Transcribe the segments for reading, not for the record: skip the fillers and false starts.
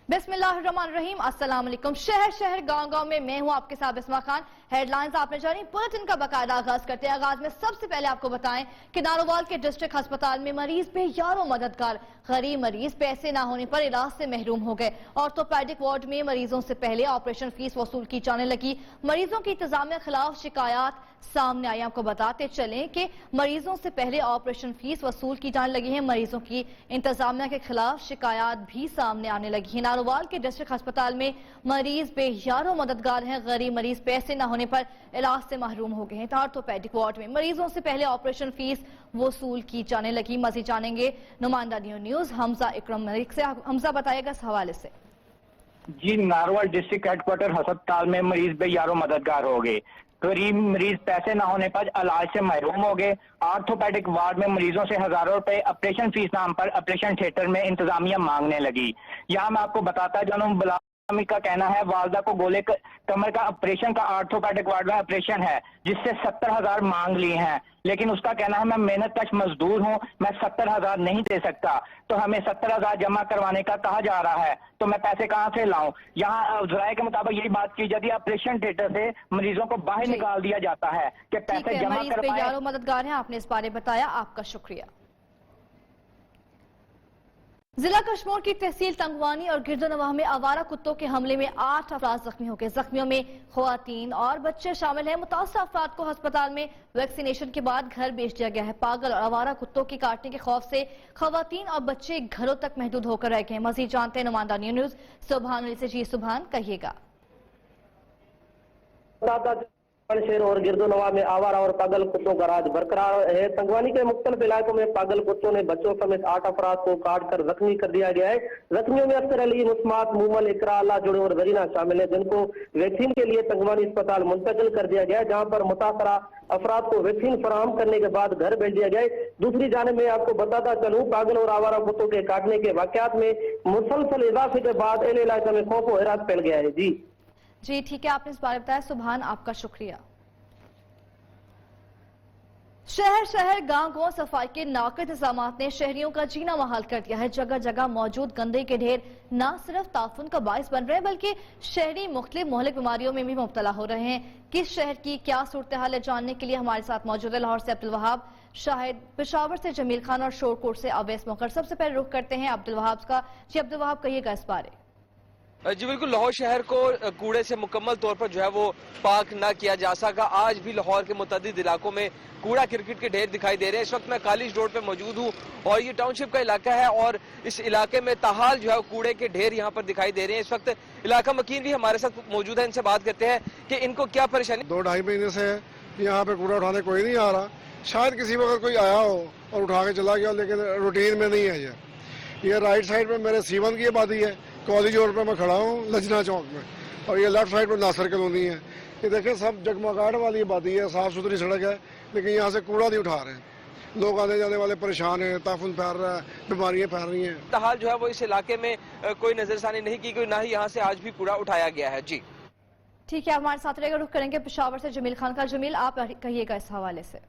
बिस्मिल्लाहिर्रहमानिर्रहीम, अस्सलाम वालेकुम। शहर शहर गांव गांव में मैं हूं आपके साथ बिस्मा खान। हेडलाइंस आपने जानी, बुलेटिन का बाकायदा आगाज करते हैं। आगाज में सबसे पहले आपको बताएं कि नारोवाल के डिस्ट्रिक्ट अस्पताल में मरीज पे यारों मददगार, गरीब मरीज पैसे ना होने पर इलाज से महरूम हो गए। ऑर्थोपेडिक वार्ड में मरीजों से पहले ऑपरेशन फीस वसूल की जाने लगी। मरीजों की इंतजामिया खिलाफ शिकायत सामने आई। आपको बताते चलें कि मरीजों से पहले ऑपरेशन फीस वसूल की जाने लगी है। मरीजों की इंतजामिया के खिलाफ शिकायत भी सामने आने लगी है। नारोवाल के डिस्ट्रिक्ट अस्पताल में मरीज बेयारों मददगार हैं, गरीब मरीज पैसे न होने पर इलाज से महरूम हो गए हैं। ऑर्थोपेडिक वार्ड में मरीजों से पहले ऑपरेशन फीस वसूल की जाने लगी। मजीद जानेंगे नुमाइंदा न्यूज हमजा इकरम मलिक से। हमजा बताएगा इस हवाले से। जी, नारोवाल डिस्ट्रिक्ट हेडक्वार्टर अस्पताल में मरीज बेयारों मददगार हो गए। गरीब मरीज पैसे न होने पर इलाज से महरूम हो गए। ऑर्थोपेडिक वार्ड में मरीजों से हजारों रुपए ऑपरेशन फीस नाम पर ऑपरेशन थिएटर में इंतजामिया मांगने लगी। यहाँ मैं आपको बताता जानूं, का कहना है वालदा को गोले कमर का ऑपरेशन का ऑर्थोपेडिक वार्ड में ऑपरेशन है, जिससे 70,000 मांग लिए हैं। लेकिन उसका कहना है मैं मेहनत कश मजदूर हूं, मैं 70,000 नहीं दे सकता, तो हमें 70,000 जमा करवाने का कहा जा रहा है, तो मैं पैसे कहां से लाऊं। यहाँ जराये के मुताबिक यही बात की जाती है, ऑपरेशन थिएटर से मरीजों को बाहर निकाल दिया जाता है कि पैसे जमा करवाएं। मददगार हैं, आपने इस बारे बताया, आपका शुक्रिया। जिला कश्मीर की तहसील तंगवानी और गिरदोनवाह में आवारा कुत्तों के हमले में 8 अफराद जख्मी हो गए। जख्मियों में खवातीन और बच्चे शामिल हैं। मुतासर अफराद को अस्पताल में वैक्सीनेशन के बाद घर भेज दिया गया है। पागल और आवारा कुत्तों के काटने के खौफ से खवातीन और बच्चे घरों तक महदूद होकर रह गए हैं। मजीद जानते हैं नुमाइंदा न्यूज सुबहान अली से। जी सुबहान, कहिएगा। शहर और गिरदोनवा में आवारा और पागल कुत्तों का राज बरकरार है। तंगवानी के मुख्तलिफ इलाकों में पागल कुत्तों ने बच्चों समेत 8 अफराद को काट कर जख्मी कर दिया गया है। जख्मियों में अख्तर अली, मुस्मात, मूमल, इकरा, अल्लाह जुड़े और गरीना शामिल है, जिनको वैक्सीन के लिए तंगवानी अस्पताल मुंतकिल कर दिया गया है, जहाँ पर मुतासरा अफराद को वैक्सीन फराहम करने के बाद घर भेज दिया गया है। दूसरी जानिब में आपको बताता चलूं, पागल और आवारा कुत्तों के काटने के वाकयात में मुसलसल इजाफे के बाद इलाके में खौफ और हैरात फैल गया है। जी ठीक है, आपने इस बारे बताया। सुबहान, आपका शुक्रिया। शहर शहर गांव गांव सफाई के नाक़िद इंतजामात ने शहरियों का जीना मुहाल कर दिया है। जगह जगह मौजूद गंदगी के ढेर न सिर्फ ताफुन का बाइस बन रहे हैं, बल्कि शहरी मुख्तलिफ मोहलिक बीमारियों में भी मुब्तला हो रहे हैं। किस शहर की क्या सूरत हाल है, जानने के लिए हमारे साथ मौजूद है लाहौर से अब्दुल वहाब, शाहिद पेशावर से जमील खान और शोरकोट से अवैस मुखर। सबसे पहले रुख करते हैं अब्दुल वहाब का। जी अब्दुल वहाब, कहिएगा इस बारे। जी बिल्कुल, लाहौर शहर को कूड़े से मुकम्मल तौर पर जो है वो पाक ना किया जा सका। आज भी लाहौर के मुतअद्दिद इलाकों में कूड़ा क्रिकेट के ढेर दिखाई दे रहे हैं। इस वक्त मैं कॉलेज रोड पे मौजूद हूँ और ये टाउनशिप का इलाका है और इस इलाके में ताहाल जो है कूड़े के ढेर यहाँ पर दिखाई दे रहे हैं। इस वक्त इलाका मकीन भी हमारे साथ मौजूद है, इनसे बात करते हैं कि इनको क्या परेशानी। 2-2.5 महीने से यहाँ पे कूड़ा उठाने कोई नहीं आ रहा। शायद किसी वक्त कोई आया हो और उठा के चला गया, लेकिन रूटीन में नहीं है। ये राइट साइड में मेरे सीवन की आबादी है, कॉलेज रोड पे मैं खड़ा हूँ लजना चौक में, और ये लेफ्ट साइड पे नासर कॉलोनी है। ये देखें सब जगमगाहट वाली आबादी है, साफ सुथरी सड़क है, लेकिन यहाँ से कूड़ा नहीं उठा रहे हैं। लोग आने जाने वाले परेशान हैं, ताफुन फैल रहा है, बीमारियाँ फैल रही हैं। ताहाल जो है वो इस इलाके में कोई नजरसानी नहीं की गई, ना ही यहाँ से आज भी कूड़ा उठाया गया है। जी ठीक है, हमारे साथ रहेगा। रुख करेंगे पेशावर से जमील खान का। जमील, आप कहिएगा इस हवाले से।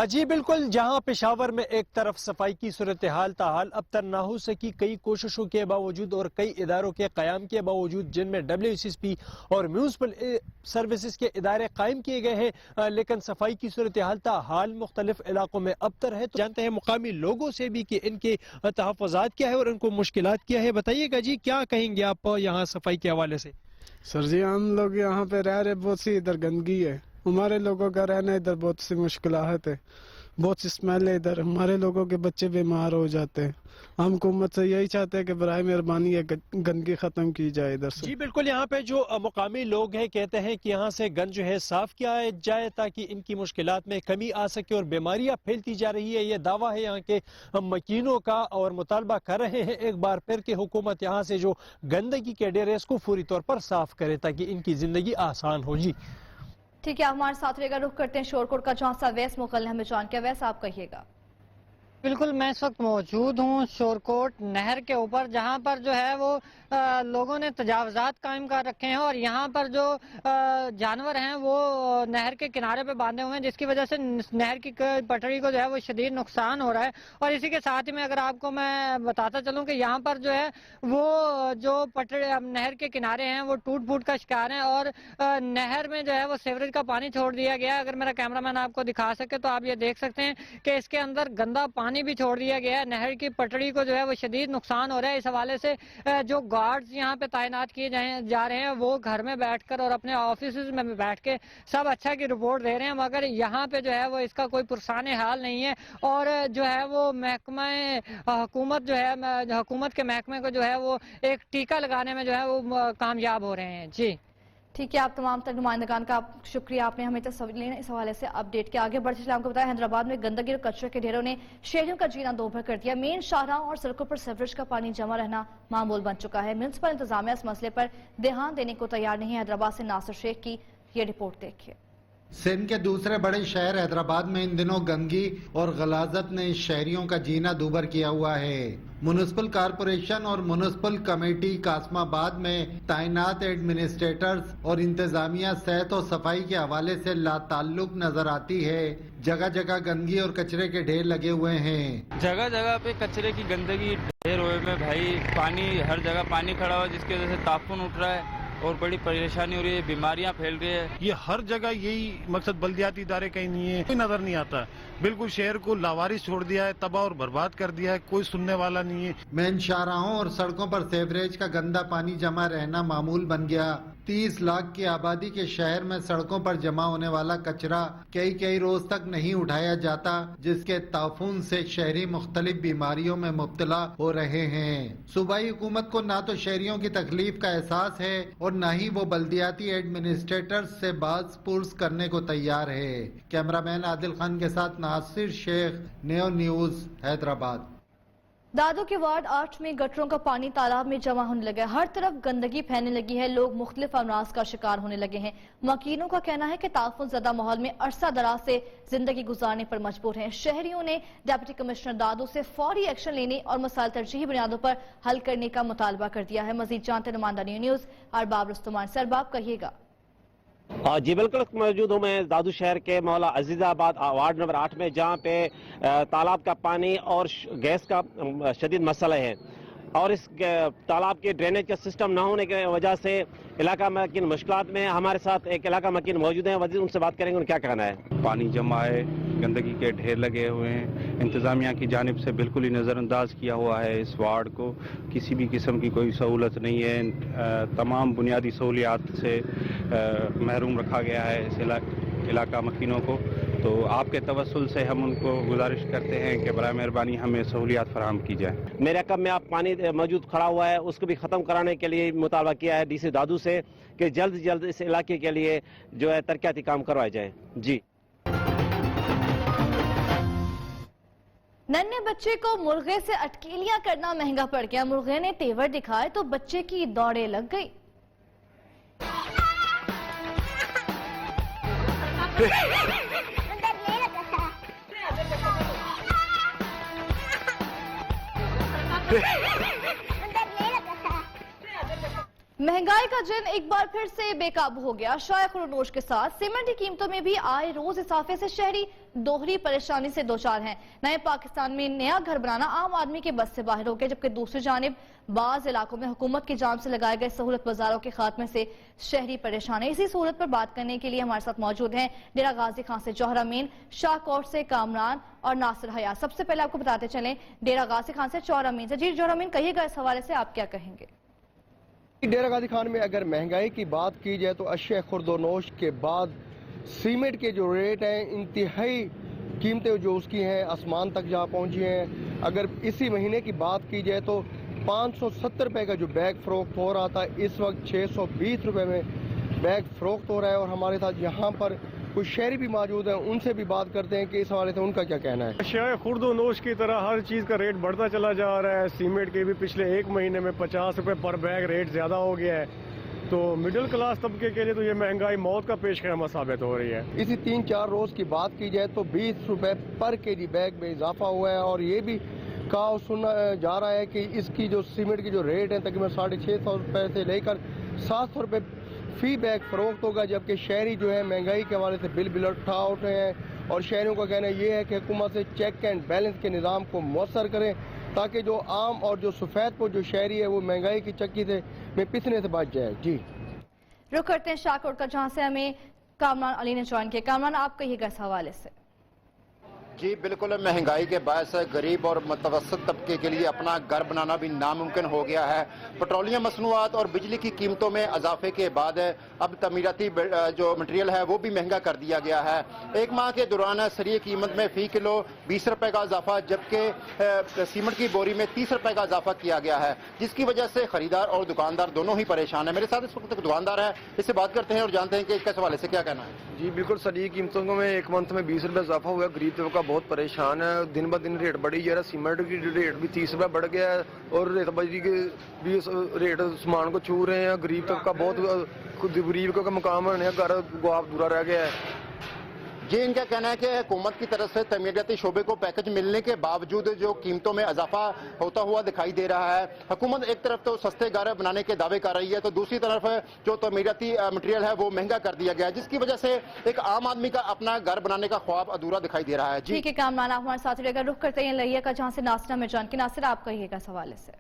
जी बिल्कुल, जहां पेशावर में एक तरफ सफाई की सूरत हाल ताहाल अब तक ना हो सकी, कई कोशिशों के बावजूद और कई इदारों के क़याम के बावजूद, जिनमें WSSP और म्यूनसिपल सर्विसेज के इदारे कायम किए गए हैं, लेकिन सफाई की सूरत हाल ताहाल मुख्तलिफ इलाकों में अबतर है। तो जानते हैं मुकामी लोगों से भी कि इनके तहफ़्फ़ुज़ात क्या है और इनको मुश्किलात क्या है। बताइएगा जी, क्या कहेंगे आप यहाँ सफाई के हवाले से। सर जी, हम लोग यहाँ पे रह रहे, बहुत सी इधर गंदगी है, हमारे लोगों का रहना इधर बहुत सी मुश्किलात है, बहुत सी स्मेल है इधर, हमारे लोगों के बच्चे बीमार हो जाते हैं। हम हुकूमत से यही चाहते हैं कि बराए मेहरबानी ये गंदगी खत्म की जाए इधर से। जी बिल्कुल, यहाँ पे जो मुकामी लोग हैं कहते हैं कि यहाँ से गंद जो है साफ किया जाए ताकि इनकी मुश्किलात में कमी आ सके और बीमारियाँ फैलती जा रही है। ये दावा है यहाँ के मकीनों का और मुतालबा कर रहे हैं एक बार फिर कि हुकूमत यहाँ से जो गंदगी के डेरे इसको पूरी तौर पर साफ करे ताकि इनकी जिंदगी आसान हो। जी ठीक है, हमारे साथ रहेगा। रुख करते हैं शोरकोट का, जहां से अवैस मुकल हमें जान के। अवैस, आप कहिएगा। बिल्कुल, मैं इस वक्त मौजूद हूँ शोरकोट नहर के ऊपर, जहाँ पर जो है वो लोगों ने तजावज़ात कायम कर रखे हैं और यहाँ पर जो जानवर हैं वो नहर के किनारे पे बांधे हुए हैं, जिसकी वजह से नहर की पटरी को जो है वो शदीद नुकसान हो रहा है। और इसी के साथ ही में अगर आपको मैं बताता चलूँ कि यहाँ पर जो है वो जो पटरी नहर के किनारे हैं वो टूट फूट का शिकार हैं और नहर में जो है वो सीवरेज का पानी छोड़ दिया गया है। अगर मेरा कैमरामैन आपको दिखा सके तो आप ये देख सकते हैं कि इसके अंदर गंदा पानी भी छोड़ दिया गया है। नहर की पटड़ी को जो है वो शदीद नुकसान हो रहा है। इस हवाले से जो गार्ड्स यहाँ पे तैनात किए जा रहे हैं वो घर में बैठकर और अपने ऑफिस में बैठ के सब अच्छा की रिपोर्ट दे रहे हैं, मगर यहाँ पे जो है वो इसका कोई पुरसान हाल नहीं है। और जो है वो महकमा हुकूमत जो है हुकूमत के महकमे को जो है वो एक टीका लगाने में जो है वो कामयाब हो रहे हैं। जी ठीक है, आप तमाम तर नुमाइंदगान का शुक्रिया, आपने हमें तस्वीरें इस हवाले से अपडेट किया। आगे बढ़ते चले आपको बताया, हैदराबाद में गंदगी और कचरे के ढेरों ने शहरियों का जीना दोभर कर दिया। मेन शाहराहों और सड़कों पर सीवरेज का पानी जमा रहना मामूल बन चुका है। म्युनिसिपल इंतजामिया इस मसले पर ध्यान देने को तैयार नहीं है। हैदराबाद से नासिर शेख की ये रिपोर्ट देखिए। सिंध के दूसरे बड़े शहर हैदराबाद में इन दिनों गंदगी और गलाजत ने शहरियों का जीना दूभर किया हुआ है। म्युनिसिपल कारपोरेशन और म्युनिसिपल कमेटी कासमाबाद में तैनात एडमिनिस्ट्रेटर्स और इंतजामिया सेहत और सफाई के हवाले से लाताल्लुक नजर आती है। जगह जगह गंदगी और कचरे के ढेर लगे हुए हैं। जगह जगह पे कचरे की गंदगी ढेर हुए में भाई, पानी हर जगह पानी खड़ा हुआ है, जिसकी वजह से ताफून उठ रहा है और बड़ी परेशानी हो रही है, बीमारियां फैल रही है। ये हर जगह यही मकसद, बल्दियाती इदारे कहीं नहीं है, कोई नजर नहीं आता। बिल्कुल शहर को लावारिस छोड़ दिया है, तबाह और बर्बाद कर दिया है, कोई सुनने वाला नहीं है। मेन शाहराहों और सड़कों पर सीवरेज का गंदा पानी जमा रहना मामूल बन गया। 30 लाख की आबादी के शहर में सड़कों पर जमा होने वाला कचरा कई रोज तक नहीं उठाया जाता, जिसके ताफून से शहरी मुख्तलिफ बीमारियों में मुब्तला हो रहे हैं। सूबाई हुकूमत को ना तो शहरियों की तकलीफ का एहसास है और न ही वो बल्दियाती एडमिनिस्ट्रेटर्स से बात पुर्स करने को तैयार है। कैमरामैन आदिल खान के साथ नासिर शेख, नेो न्यूज, हैदराबाद। दादू के वार्ड 8 में गटरों का पानी तालाब में जमा होने लगा है। हर तरफ गंदगी फैलने लगी है, लोग मुख्तलिफ अमराज का शिकार होने लगे हैं। वकीलों का कहना है कि ताफुन ज़दा माहौल में अरसा दराज से जिंदगी गुजारने पर मजबूर हैं। शहरियों ने डिप्टी कमिश्नर दादू से फौरी एक्शन लेने और मसाइल तरजीही बुनियादों पर हल करने का मुतालबा कर दिया है। मजीद जानते नुमाइंदा न्यूज़ अरबाब रुस्तमान। सरबाब, कहिएगा। जी बिल्कुल, मौजूद हूँ मैं दादू शहर के मौला अजीजाबाद वार्ड नंबर 8 में, जहाँ पे तालाब का पानी और गैस का शदीद मसला है और इस तालाब के ड्रेनेज का सिस्टम ना होने की वजह से इलाका मकीन मुश्किलात में। हमारे साथ एक इलाका मकीन मौजूद हैं, वजीर उनसे बात करेंगे, उनका क्या कहना है। पानी जमा है, गंदगी के ढेर लगे हुए हैं, इंतजामिया की जानिब से बिल्कुल ही नज़रअंदाज किया हुआ है। इस वार्ड को किसी भी किस्म की कोई सहूलत नहीं है, तमाम बुनियादी सहूलियात से महरूम रखा गया है इस इलाका मकीनों को। तो आपके तवस्सुल से हम उनको गुजारिश करते हैं कि बराए मेहरबानी हमें सहूलियात फराहम की जाए। मेरे कम में आप पानी मौजूद खड़ा हुआ है, उसको भी ख़त्म कराने के लिए मुतालबा किया है डीसी दादू से कि जल्द से जल्द इस इलाके के लिए जो है तरक्याती काम करवाए जाए। जी, नन्हे बच्चे को मुर्गे से अटकेलियां करना महंगा पड़ गया। मुर्गे ने तेवर दिखाए तो बच्चे की दौड़े लग गई। महंगाई का जिन एक बार फिर से बेकाबू हो गया। शायक नोश के साथ सीमेंट की कीमतों में भी आए रोज इजाफे से शहरी दोहरी परेशानी से दो चार हैं। नए पाकिस्तान में नया घर बनाना आम आदमी के बस से बाहर हो गया, जबकि दूसरी जानिब बाज इलाकों में हुकूमत की जाम से लगाए गए सहूलत बाजारों के खात्मे से शहरी परेशान है। इसी सहूलत पर बात करने के लिए हमारे साथ मौजूद हैं डेरा गाजी खान से जौहर अमीन, शाहकोट से कामरान और नासिर हयात। सबसे पहले आपको बताते चलें डेरा गाजी खान से जौहर अमीन से। जी जौहर अमीन, कहिएगा इस हवाले से आप क्या कहेंगे। डेरा गाजी खान में अगर महंगाई की बात की जाए तो अशिया खुर्दोनोश के बाद सीमेंट के जो रेट हैं, इंतहाई कीमतें जो उसकी हैं आसमान तक जा पहुंची हैं। अगर इसी महीने की बात की जाए तो 570 रुपए का जो बैग फरोख्त हो रहा था, इस वक्त 620 रुपए में बैग फरोख्त हो रहा है। और हमारे साथ यहाँ पर कुछ शहरी भी मौजूद हैं, उनसे भी बात करते हैं कि इस हवाले से उनका क्या कहना है। अशिया खुर्दोनोश की तरह हर चीज़ का रेट बढ़ता चला जा रहा है। सीमेंट के भी पिछले एक महीने में 50 रुपए पर बैग रेट ज़्यादा हो गया है। تو مڈل کلاس طبقے کے لیے تو یہ مہنگائی موت کا پیش خیمہ ثابت ہو رہی ہے. اسی 3-4 روز کی بات کی جائے تو 20 روپے پر کے جی بیگ میں اضافہ ہوا ہے، اور یہ بھی کہا سنا جا رہا ہے کہ اس کی جو سیمنٹ کی جو ریٹ ہے تقریباً 650 روپے سے لے کر 700 روپے فی بیگ فروخت ہوگا، جبکہ شہری جو ہے مہنگائی کے حوالے سے بل اٹھا رہے ہیں، اور شہریوں کا کہنا یہ ہے کہ حکومت سے چیک اینڈ بیلنس کے نظام کو مؤثر کریں تاکہ جو عام اور جو سفید پوش جو شہری ہے وہ مہنگائی کی چکی سے میں پسنے سے بچ جائے. جی رخ کرتے ہیں شاہکوٹ کا، جہاں سے ہمیں کامران علی نے جوائن کیا. کامران، آپ کہیے گا اس حوالے سے. جی بالکل، مہنگائی کے باعث غریب اور متوسط طبقے کے لیے اپنا گھر بنانا بھی ناممکن ہو گیا ہے. پیٹرولیم مصنوعات اور بجلی کی قیمتوں میں اضافے کے بعد اب تعمیراتی جو مٹیریل ہے وہ بھی مہنگا کر دیا گیا ہے. ایک ماہ کے دوران سریع قیمت میں فی کلو 20 روپے کا اضافہ، جبکہ سیمنٹ کی بوری میں 30 روپے کا اضافہ کیا گیا ہے، جس کی وجہ سے خریدار اور دکاندار دونوں ہی پریشان ہیں. میرے ساتھ اس وقت دکاندار ہے، اس سے بات کرتے ہیں اور جانتے ہیں کہ اس کے حوالے سے کیا کہنا ہے. جی بالکل، سریع قیمتوں میں ایک منتھ میں 20 روپے اضافہ ہوا ہے. غریب طبقہ بہت پریشان ہے، دن بہ دن ریٹ بڑھی جا رہا ہے. سیمنٹ کی ریٹ بھی 30 روپے بڑھ گیا ہے، اور ریت بجری کے بھی ریٹ سامان کو چھو رہے ہیں. غریب طبقہ بہت غریب کا مقام ہے، گھر گواب دورا رہ گیا ہے. جی ان کا کہنا ہے کہ حکومت کی طرف سے تعمیراتی شعبے کو پیکج ملنے کے باوجود جو قیمتوں میں اضافہ ہوتا ہوا دکھائی دے رہا ہے. حکومت ایک طرف تو سستے گھر بنانے کے دعوے کر رہی ہے، تو دوسری طرف جو تعمیراتی مٹیریل ہے وہ مہنگا کر دیا گیا ہے، جس کی وجہ سے ایک عام آدمی کا اپنا گھر بنانے کا خواب ادھورا دکھائی دے رہا ہے. ٹھیک ہے کامران، آپ ہمارے ساتھ رہے گا. رخ کرتے ہیں لہیا کا، جہاں سے ناصرہ میں جان کی. ناصرہ، آپ کہیے گا اس حوالے سے.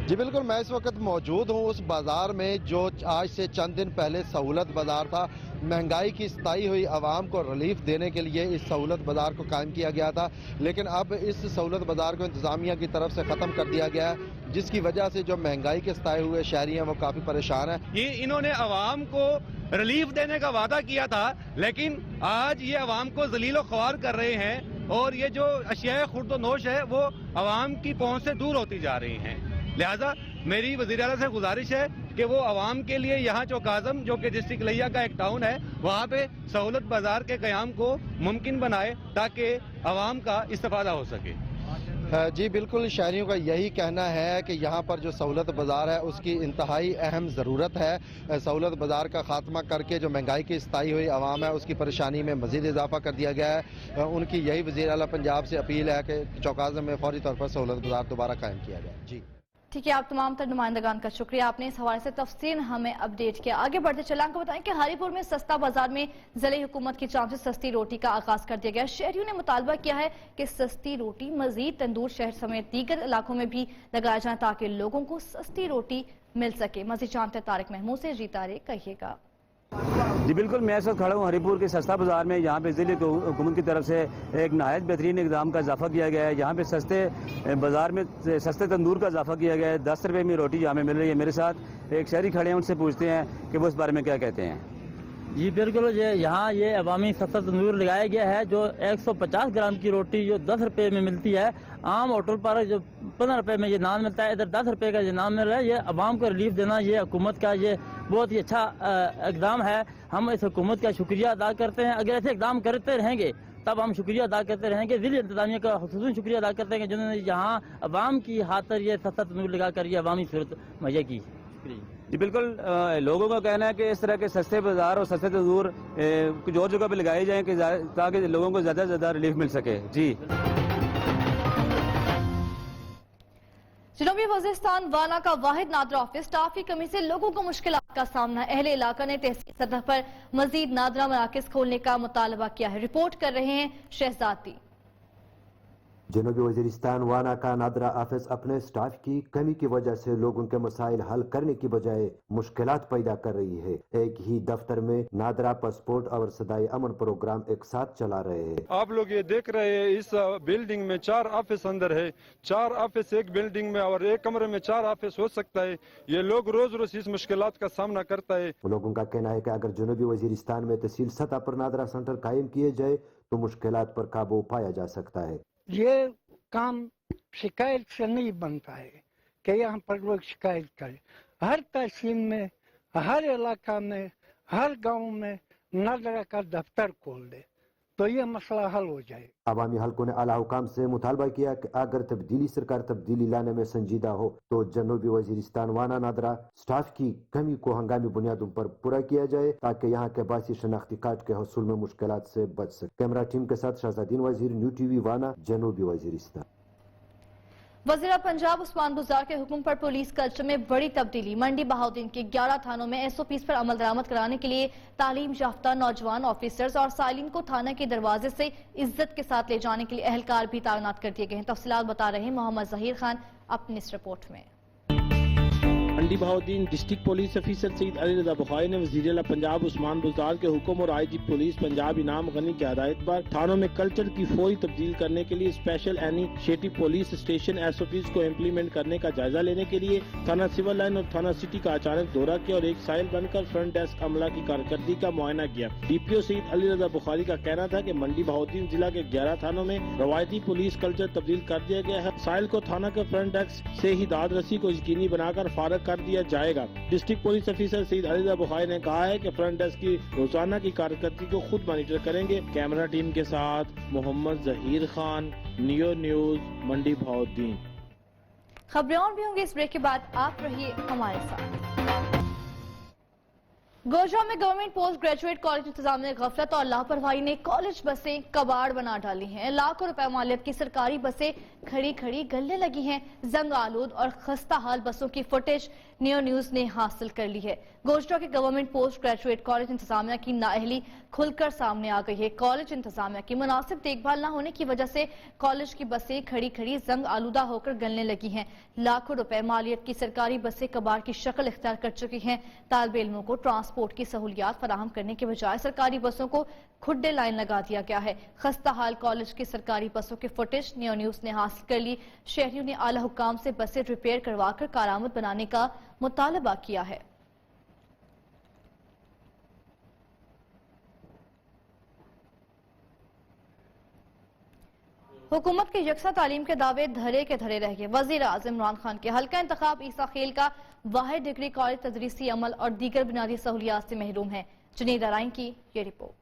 جی بالکل، میں اس وقت موجود ہوں اس بازار میں جو آج سے چند دن پہلے سہولت بازار تھا. مہنگائی کی ستائی ہوئی عوام کو ریلیف دینے کے لیے اس سہولت بازار کو قائم کیا گیا تھا، لیکن اب اس سہولت بازار کو انتظامیہ کی طرف سے ختم کر دیا گیا ہے، جس کی وجہ سے جو مہنگائی کے ستائے ہوئے شہری ہیں وہ کافی پریشان ہیں. یہ انہوں نے عوام کو ریلیف دینے کا وعدہ کیا تھا، لیکن آج یہ عوام کو ذلیل و خوار کر رہے ہیں، اور یہ جو اشیاء خورد و نوش ہے وہ عوام کی پہنچ سے دور ہوتی جا رہی ہیں. لہذا میری وزیر اعلیٰ سے گزارش ہے کہ وہ عوام کے لیے یہاں چوک اعظم جو کہ ڈسٹرکٹ لہیا کا ایک ٹاؤن ہے، وہاں پہ سہولت بازار کے قیام کو ممکن بنائے تاکہ عوام کا استفادہ ہو سکے. جی بالکل، شہریوں کا یہی کہنا ہے کہ یہاں پر جو سہولت بازار ہے اس کی انتہائی اہم ضرورت ہے. سہولت بازار کا خاتمہ کر کے جو مہنگائی کی ستائی ہوئی عوام ہے اس کی پریشانی میں مزید اضافہ کر دیا گیا ہے. ان کی یہی وزیر اعلیٰ پنجاب سے اپیل ہے کہ چوک اعظم میں فوری طور پر سہولت بازار دوبارہ قائم کیا جائے. جی ٹھیک ہے، آپ تمام تر نمائندگان کا شکریہ، آپ نے اس حوالے سے تفصیل ہمیں اپڈیٹ کیا. آگے بڑھتے چلیں، آپ کو بتائیں کہ ہری پور میں سستا بازار میں ضلعی حکومت کی جانب سے سستی روٹی کا آغاز کر دیا گیا. شہریوں نے مطالبہ کیا ہے کہ سستی روٹی مزید تندور شہر سمیت دیگر علاقوں میں بھی لگایا جائیں تاکہ لوگوں کو سستی روٹی مل سکے. مزید جانتے طارق محمود سے. جی طارق، کہیے گا. جی بالکل، میں اس وقت کھڑا ہوں ہری پور کے سستا بازار میں. یہاں پہ ضلع حکومت کی طرف سے ایک نہایت بہترین اقدام کا اضافہ کیا گیا ہے. یہاں پہ سستے بازار میں سستے تندور کا اضافہ کیا گیا ہے. 10 روپے میں روٹی یہاں پہ مل رہی ہے. میرے ساتھ ایک شہری کھڑے ہیں، ان سے پوچھتے ہیں کہ وہ اس بارے میں کیا کہتے ہیں. جی بالکل، یہاں یہ عوامی سستا تندور لگایا گیا ہے جو 150 گرام کی روٹی جو 10 روپے میں ملتی ہے. عام ہوٹل پر جو 15 روپے میں یہ نان ملتا ہے، ادھر 10 روپے کا یہ نان مل رہا ہے. یہ عوام کو ریلیف دینا یہ حکومت کا یہ بہت ہی اچھا اقدام ہے. ہم اس حکومت کا شکریہ ادا کرتے ہیں. اگر ایسے اقدام کرتے رہیں گے تب ہم شکریہ ادا کرتے رہیں گے. ضلع انتظامیہ کا خصوصاً شکریہ ادا کرتے ہیں کہ جنہوں نے یہاں عوام کی خاطر یہ سستا تندور لگا کر یہ عوامی صورت مہیا کی. شکریہ. جی بالکل، لوگوں کا کہنا ہے کہ اس طرح کے سستے بازار اور سستے تندور کچھ اور جگہ پہ لگائے جائیں کہ تاکہ لوگوں کو زیادہ سے زیادہ ریلیف مل سکے. جی جنوبی وزیرستان وانا کا واحد نادرہ آفس سٹاف کی کمی سے لوگوں کو مشکلات کا سامنا. اہل علاقہ نے تحصیل سطح پر مزید نادرہ مراکز کھولنے کا مطالبہ کیا ہے. رپورٹ کر رہے ہیں شہزادی. جنوبی وزیرستان وانا کا نادرہ آفس اپنے سٹاف کی کمی کی وجہ سے لوگوں کے مسائل حل کرنے کی بجائے مشکلات پیدا کر رہی ہے. ایک ہی دفتر میں نادرہ پاسپورٹ اور صدائے امن پروگرام ایک ساتھ چلا رہے ہیں. آپ لوگ یہ دیکھ رہے ہیں اس بلڈنگ میں 4 آفس اندر ہے. 4 آفس ایک بلڈنگ میں اور ایک کمرے میں 4 آفس ہو سکتا ہے. یہ لوگ روز روز اس مشکلات کا سامنا کرتا ہے. لوگوں کا کہنا ہے کہ اگر جنوبی وزیرستان میں تحصیل سطح پر نادرہ سینٹر قائم کیے جائے تو مشکلات پر قابو پایا جا سکتا ہے. یہ کام شکایت سے نہیں بنتا ہے کہ یہاں پر لوگ شکایت کریں. ہر تحصیل میں، ہر علاقہ میں، ہر گاؤں میں نادرہ کا دفتر کھول دے तो ये मसला हल हो जाए। अवामी हलकों ने आला हुकाम से मुतालबा किया कि अगर तब्दीली सरकार तब्दीली लाने में संजीदा हो तो जनूबी वजीरिस्तान वाना नादरा स्टाफ की कमी को हंगामी बुनियादों पर पूरा किया जाए ताकि यहाँ के बासी शनाख्ती कार्ड के हसूल में मुश्किलात से बच सके। कैमरा टीम के साथ शहजादीन वजीर, न्यू टीवी वाना, जनूबी वजीरिस्तान। वज़ीर पंजाब उस्मान बुज़दार के हुक्म पर पुलिस कल्चर में बड़ी तब्दीली। मंडी बहाउद्दीन के 11 थानों में SOPs पर अमल दरामद कराने के लिए तालीम याफ्ता नौजवान ऑफिसर्स और साइलिन को थाना के दरवाजे से इज्जत के साथ ले जाने के लिए एहलकार भी तैनात कर दिए गए हैं। तफसीलात बता रहे हैं मोहम्मद जहीर खान अपनी इस रिपोर्ट में। Mandi Bahauddin district police officer Saeed Ali Raza Bukhari ने वज़ीर आला पंजाब उस्मान बुज़दार के हुक्म और IG पुलिस पंजाब इनाम गनी की हदायत पर थानों में कल्चर की फौरी तब्दील करने के लिए special initiative police station SOPs को इम्प्लीमेंट करने का जायजा लेने के लिए थाना सिविल लाइन और थाना सिटी का अचानक दौरा किया और एक साइल बनकर फ्रंट डेस्क अमला की कारकर्दगी का मुआयना किया। DPO सईद अली रजा बुखारी का कहना था कि मंडी बहाउद्दीन जिला के 11 थानों में रवायती पुलिस कल्चर तब्दील कर दिया गया है। साइल को थाना के फ्रंट डेस्क से ही दाद रसी को यकीनी बनाकर फारग कर दिया जाएगा। District police officer Saeed Ali Raza Bukhari ने कहा है कि फ्रंट डेस्क की रोजाना की कारकर्दगी को खुद मॉनिटर करेंगे। कैमरा टीम के साथ मोहम्मद जहीर खान, नियो न्यूज, मंडी बहाउद्दीन। खबरें और भी होंगी इस ब्रेक के बाद, आप रहिए हमारे साथ। गोजरा में गवर्नमेंट पोस्ट ग्रेजुएट कॉलेज इंतजाम ने गफलत और लापरवाही ने कॉलेज बसें कबाड़ बना डाली हैं। लाखों रुपए मालियत की सरकारी बसें खड़ी खड़ी गलने लगी हैं। जंग आलूद और खस्ता हाल बसों की फुटेज नियो न्यूज ने हासिल कर ली है। गोजरा के गवर्नमेंट पोस्ट ग्रेजुएट कॉलेज इंतजामिया की नाअहली खुलकर सामने आ गई है। कॉलेज इंतजामिया की मुनासिब देखभाल न होने की वजह से कॉलेज की बसें खड़ी खड़ी जंग आलूदा होकर गलने लगी हैं। लाखों रुपए मालियत की सरकारी बसें कबाड़ की शक्ल इख्तियार कर चुकी हैं। तालिबे इल्मों को ट्रांसपोर्ट की सहूलियात फराहम करने के बजाय सरकारी बसों को खुड्डे लाइन लगा दिया गया है। खस्ता हाल कॉलेज की सरकारी बसों की फुटेज नियो न्यूज ने हासिल कर ली। शहरियों ने आला हुकाम से बसें रिपेयर करवाकर कारआमद बनाने का मुतालबा किया है। हुकूमत के यकसा तालीम के दावे धरे के धरे रह गए। वजीर आज़म इमरान खान के हल्का इंतखाब ईसा खेल का वाहिद डिग्री कॉलेज तदरीसी अमल और दीगर बुनियादी सहूलियात से महरूम है। जुनीद अराइन की ये रिपोर्ट।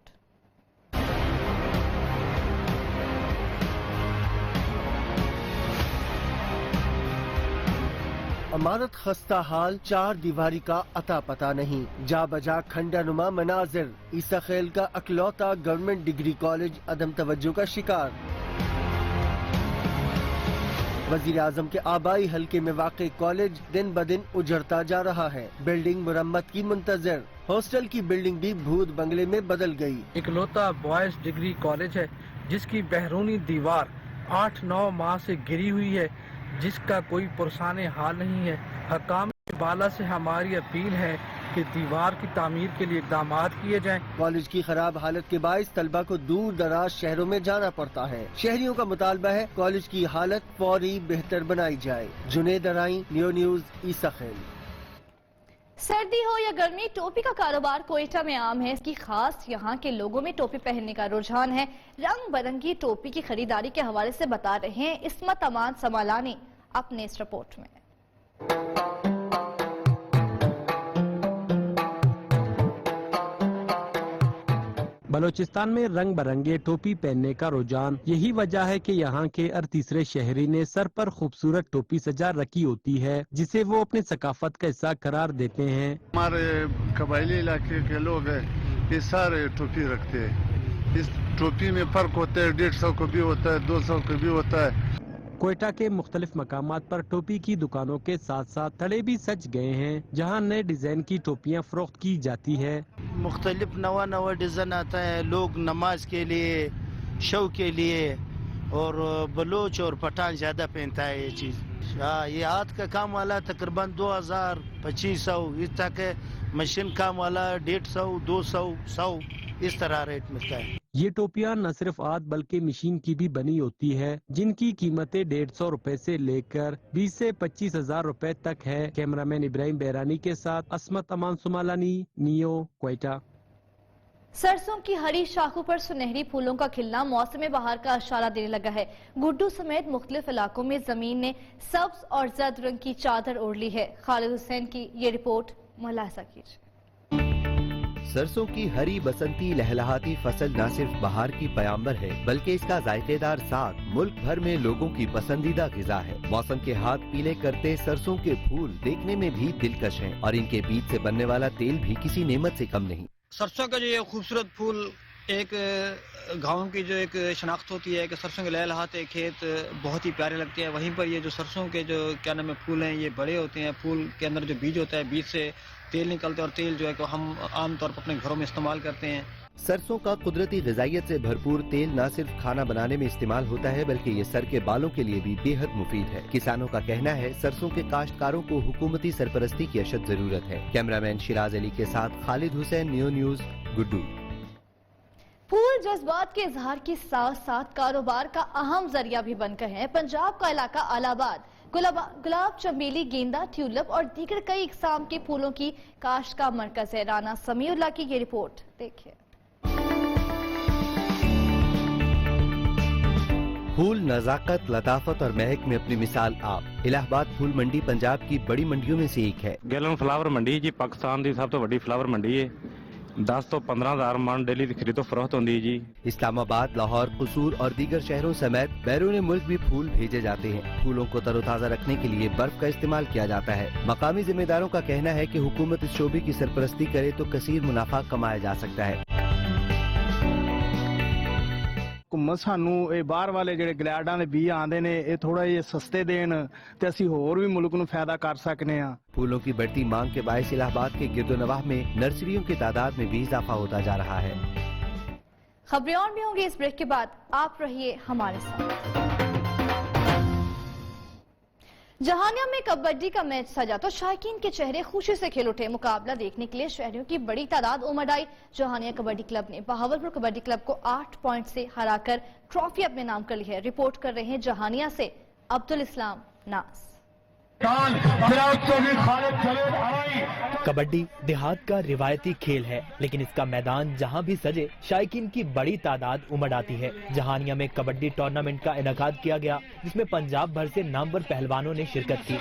अमारत खस्ता हाल, चार दीवारी का अता पता नहीं, जा बजा खंडानुमा मनाजिर। ईसा खेल का अकलौता गवर्नमेंट डिग्री कॉलेज अदम तवज्जो का शिकार। वजीर आजम के आबाई हल्के में वाक़ई कॉलेज दिन ब दिन उजड़ता जा रहा है। बिल्डिंग मुरम्मत की मुंतजर। हॉस्टल की बिल्डिंग भी भूत बंगले में बदल गई। इकलौता बॉयज डिग्री कॉलेज है जिसकी बहरूनी दीवार 8-9 माह से गिरी हुई है, जिसका कोई पुरसाने हाल नहीं है। हकाम बाला से हमारी अपील है कि दीवार की तामीर के लिए इक़दाम किए जाएं। कॉलेज की खराब हालत के बायस तलबा को दूर दराज शहरों में जाना पड़ता है। शहरियों का मुतालबा है कॉलेज की हालत फौरी बेहतर बनाई जाए। जुनेद अराई, नियो न्यूज, ईसा खेल। सर्दी हो या गर्मी, टोपी का कारोबार कोयटा में आम है। इसकी खास यहाँ के लोगों में टोपी पहनने का रुझान है। रंग बिरंगी टोपी की खरीदारी के हवाले से बता रहे हैं इस्मत अमान समालानी अपने इस रिपोर्ट में। बलोचिस्तान में रंग बिरंगे टोपी पहनने का रुझान यही वजह है कि यहाँ के हर तीसरे शहरी ने सर पर खूबसूरत टोपी सजा रखी होती है, जिसे वो अपने सकाफत का हिस्सा करार देते हैं। हमारे कबायली इलाके के लोग हैं, ये सारे टोपी रखते हैं। इस टोपी में फर्क होता है, 150 को भी होता है, 200 को भी होता है। कोयटा के मुख्तलिफ मकामात पर टोपी की दुकानों के साथ साथ थड़े भी सज गए हैं, जहाँ नए डिजाइन की टोपियाँ फरोख्त की जाती है। मुख्तलिफ नवा डिजाइन आता है। लोग नमाज के लिए, शो के लिए और बलोच और पठान ज्यादा पहनता है ये चीज। ये हाथ का काम वाला तकरीबन 2000-2500, इस तक मशीन काम वाला 150, 200, 100 इस तरह रेट मिलता है। ये टोपियां न सिर्फ हाथ बल्कि मशीन की भी बनी होती है, जिनकी कीमतें 150 रुपए से लेकर 20 से 25 हजार रुपए तक है। कैमरामैन इब्राहिम बैरानी के साथ अस्मत अमान सुमालानी, नियो, कोयटा। सरसों की हरी शाखों पर सुनहरी फूलों का खिलना मौसम बहार का इशारा देने लगा है। गुड्डू समेत मुख्तलिफ इलाकों में जमीन ने सब्ज और जर्द रंग की चादर ओढ़ ली है। खालिद हुसैन की ये रिपोर्ट मुलाहिजा कीजिए। सरसों की हरी बसंती लहलहाती फसल न सिर्फ बहार की पयाम्बर है बल्कि इसका जायकेदार साग मुल्क भर में लोगों की पसंदीदा ग़िज़ा है। मौसम के हाथ पीले करते सरसों के फूल देखने में भी दिलकश हैं और इनके बीज से बनने वाला तेल भी किसी नेमत से कम नहीं। सरसों का जो ये खूबसूरत फूल एक गांव की जो एक शनाख्त होती है कि सरसों के लहलहाते खेत बहुत ही प्यारे लगते हैं। वहीं पर ये जो सरसों के जो क्या नाम है फूल हैं ये बड़े होते हैं। फूल के अंदर जो बीज होता है बीज से तेल निकलता है और तेल जो है कि हम आमतौर पर अपने घरों में इस्तेमाल करते हैं। सरसों का कुदरती ग़िज़ाइयत से भरपूर तेल न सिर्फ खाना बनाने में इस्तेमाल होता है बल्कि ये सर के बालों के लिए भी बेहद मुफीद है। किसानों का कहना है सरसों के काश्तकारों को हुकूमती सरपरस्ती की अशद जरूरत है। कैमरामैन शिराज अली के साथ खालिद हुसैन, नियो न्यूज़, गुड्डू। फूल जज्बात के इजहार के साथ साथ कारोबार का अहम जरिया भी बनकर है। पंजाब का इलाका अलाहाबाद गुलाब, चमेली, गेंदा, ट्यूलिप और दीगर कई इकसाम के फूलों की काश्त का मरकज है। राना समीउल्लाह की ये रिपोर्ट देखिए। फूल नजाकत, लताफत और महक में अपनी मिसाल आप। इलाहाबाद फूल मंडी पंजाब की बड़ी मंडियों में से एक है। गैलन फ्लावर मंडी जी पाकिस्तान की सब तो बड़ी फ्लावर मंडी है। 10 ਤੋਂ 15,000 मन डेली की खरीदो फरोख्त होती है जी। इस्लामाबाद, लाहौर, कसूर और दीगर शहरों समेत बैरून मुल्क भी फूल भेजे जाते हैं। फूलों को तरोताज़ा रखने के लिए बर्फ का इस्तेमाल किया जाता है। मकामी जिम्मेदारों का कहना है कि हुकूमत इस शोबे की सरपरस्ती करे तो कसीर मुनाफा कमाया जा सकता है। हुकूमत सानू ये बाहर वाले ਜਿਹੜੇ ਗਲੈਡਾਂ ਦੇ ਬੀਜ ਆਉਂਦੇ ਨੇ ਇਹ ਥੋੜਾ ਜਿਹਾ ਸਸਤੇ ਦੇਣ ਤੇ ਅਸੀਂ ਹੋਰ ਵੀ ਮੁਲਕ ਨੂੰ ਫਾਇਦਾ ਕਰ ਸਕਨੇ ਆ। फूलों की बढ़ती मांग के बायस इलाहाबाद के गिरदोनवाह में नर्सरियों की तादाद में भी इजाफा होता जा रहा है। खबरें और भी होंगी इस ब्रेक के बाद, आप रहिए हमारे साथ। जहानिया में कबड्डी का मैच सजा तो शायकीन के चेहरे खुशी से खिल उठे। मुकाबला देखने के लिए शहरियों की बड़ी तादाद उमड़ आई। जहानिया कबड्डी क्लब ने बहावलपुर कबड्डी क्लब को 8 पॉइंट से हराकर ट्रॉफी अपने नाम कर ली है। रिपोर्ट कर रहे हैं जहानिया से अब्दुल इस्लाम नास। कबड्डी देहात का रिवायती खेल है, लेकिन इसका मैदान जहां भी सजे शायकीन की बड़ी तादाद उमड़ आती है। जहानिया में कबड्डी टूर्नामेंट का इनेकाद किया गया, जिसमें पंजाब भर से नामवर पहलवानों ने शिरकत की।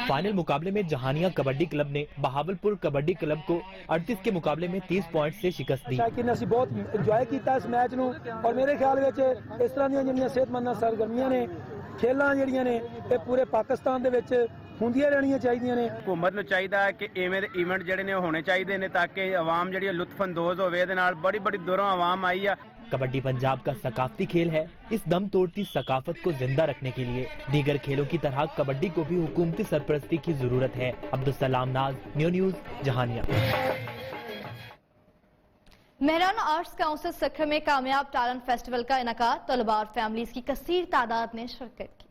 फाइनल मुकाबले में जहानिया कबड्डी क्लब ने बहावलपुर कबड्डी क्लब को 38 के मुकाबले में 30 पॉइंट से शिकस्त दी। शायकीन ने बहुत इंजॉय किया इस मैच नूं और मेरे ख्याल में इस तरह ਦੀਆਂ ਜਿਹੜੀਆਂ ਸਿਹਤਮੰਦ ਸਰਗਰਮੀਆਂ ਨੇ ਖੇਲਾਂ ਜਿਹੜੀਆਂ ਨੇ ਇਹ ਪੂਰੇ ਪਾਕਿਸਤਾਨ ਦੇ ਵਿੱਚ ਹੁੰਦੀਆਂ ਰਹਿਣੀਆਂ ਚਾਹੀਦੀਆਂ ਨੇ। हुकूमत ਨੂੰ ਚਾਹੀਦਾ ਹੈ ਕਿ ਇਵੇਂ ਦੇ ਇਵੈਂਟ ਜਿਹੜੇ ਨੇ ਹੋਣੇ ਚਾਹੀਦੇ ਨੇ ਤਾਂ ਕਿ ਆਵਾਮ ਜਿਹੜੀ ਲੁਤਫਅੰਦੋਜ਼ ਹੋਵੇ। ਇਹਦੇ ਨਾਲ ਬੜੀ ਬੜੀ ਦੂਰੋਂ ਆਵਾਮ ਆਈ ਆ। कबड्डी पंजाब का सकाफती खेल है। इस दम तोड़ती सकाफत को जिंदा रखने के लिए दीगर खेलों की तरह कबड्डी को भी हुकूमती सरपरस्ती की जरूरत है। Abdul Salam Naz, new news, Jahania. Mehran arts council Sukkur में कामयाब टैलेंट फेस्टिवल का इनेकाद, तलबा और फैमिलीज की कसीर तादाद ने शिरकत की।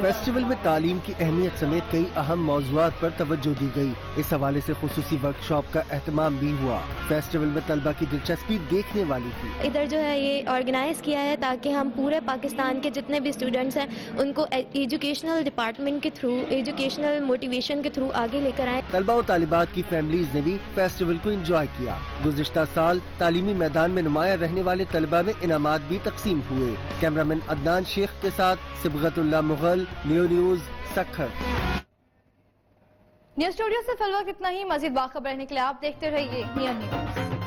फेस्टिवल में तालीम की अहमियत समेत कई अहम मौज़ूआत पर तवज्जो दी गई। इस हवाले से खुसूसी वर्कशॉप का एहतमाम भी हुआ। फेस्टिवल में तलबा की दिलचस्पी देखने वाली थी। इधर जो है ये ऑर्गेनाइज किया है ताकि हम पूरे पाकिस्तान के जितने भी स्टूडेंट्स हैं उनको एजुकेशनल डिपार्टमेंट के थ्रू, एजुकेशनल मोटिवेशन के थ्रू आगे लेकर आए। तलबा और तालिबात की फैमिलीज ने भी फेस्टिवल को एंजॉय किया। गुज़िश्ता साल तालीमी मैदान में नुमायां रहने वाले तलबा में इनामात भी तकसीम हुए। कैमरामैन अदनान शेख के साथ Sibgatullah Mughal, new news, Sukkur. News studio से फिलहाल इतना ही। मजीद बाखबर रहने के लिए आप देखते रहिए न्यू न्यूज़।